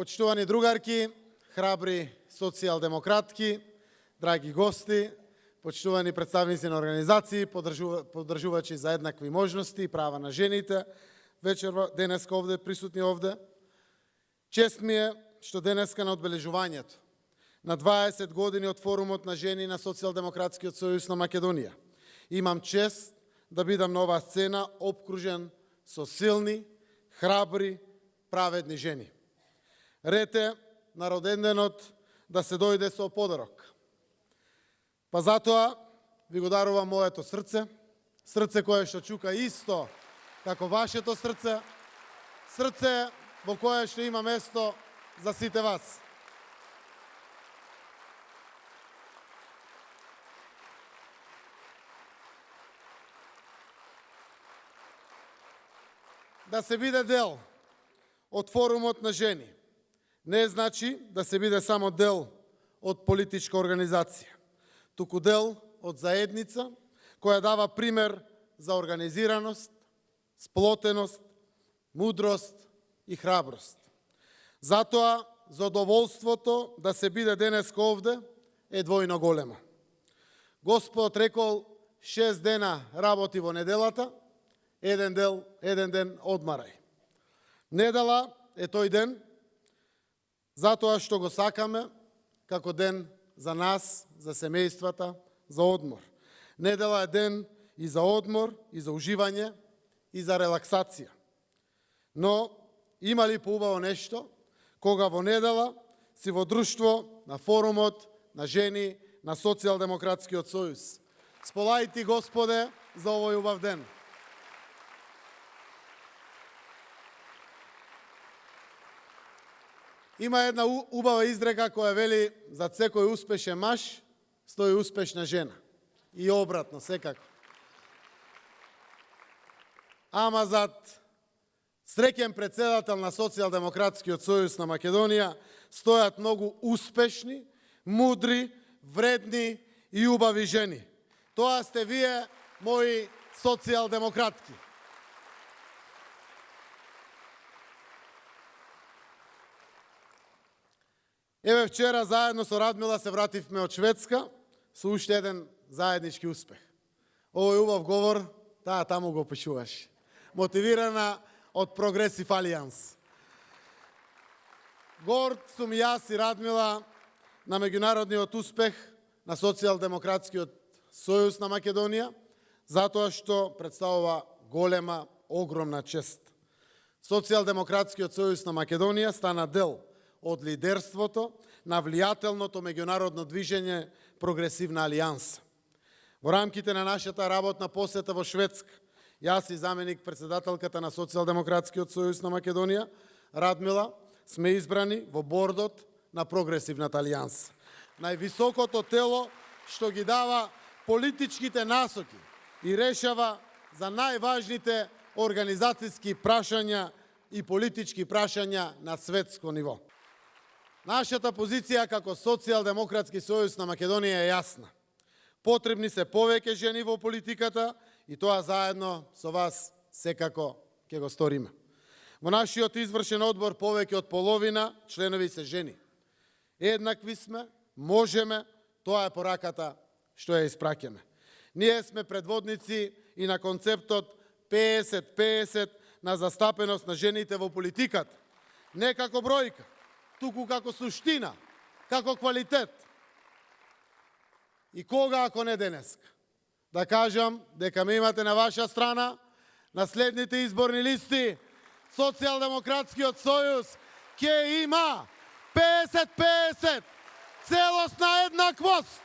Почитувани другарки, храбри социјалдемократки, драги гости, почитувани представници на организации, поддржувачи за еднакви можности и права на жените, вечерва денеска овде присутни овде. Чест ми е што денеска на одбележувањето на 20 години од форумот на жени на Социјалдемократскиот сојуз на Македонија. Имам чест да бидам на оваа сцена обкружен со силни, храбри, праведни жени. Рете на роденденот да се дојде со подарок. Па затоа ви го дарувам моето срце, срце кое што чука исто како вашето срце, срце во кое што има место за сите вас. Да се биде дел од форумот на жени не значи да се биде само дел од политичка организација, туку дел од заедница која дава пример за организираност, сплотеност, мудрост и храброст. Затоа задоволството да се биде денеска овде е двојно големо. Господ рекол 6 дена работи во неделата, еден ден одмарај. Недела е тој ден, затоа што го сакаме како ден за нас, за семејствата, за одмор. Недела е ден и за одмор, и за уживање, и за релаксација. Но има ли поубаво нешто кога во недела си во друштво на форумот на жени на Социјалдемократскиот сојуз? Сполајте Господе за овој убав ден. Има една убава изрека која вели за секој успешен маж стои успешна жена. И обратно, секако. Ама зад среќен председател на Социјалдемократскиот сојуз на Македонија стојат многу успешни, мудри, вредни и убави жени. Тоа сте вие, мои социјалдемократки. Еве вчера заедно со Радмила се вративме од Шведска со уште еден заеднички успех. Овој убав говор, таму го пишуваш. Мотивирана од Прогресив Алијанс. Горд сум јас и Радмила на меѓународниот успех на Социјалдемократскиот сојуз на Македонија, затоа што представува голема, огромна чест. Социјалдемократскиот сојуз на Македонија стана дел од лидерството на влијателното меѓународно движење Прогресивна алијанса. Во рамките на нашата работна посета во Шведска, јас и заменик председателката на Социјалдемократскиот сојуз на Македонија, Радмила, сме избрани во бордот на Прогресивната алијанса. Највисокото тело што ги дава политичките насоки и решава за најважните организацијски прашања и политички прашања на светско ниво. Нашата позиција како Социјалдемократски сојуз на Македонија е јасна. Потребни се повеќе жени во политиката и тоа заедно со вас секако ќе го сториме. Во нашиот извршен одбор повеќе од половина членови се жени. Еднакви сме, можеме, тоа е пораката што ја испраќаме. Ние сме предводници и на концептот 50-50 на застапеност на жените во политиката. Не како бројка, туку како суштина, како квалитет. И кога, ако не денеска, да кажам дека ме имате на ваша страна, на следните изборни листи, Социјалдемократскиот сојуз ќе има 50-50, целосна еднаквост.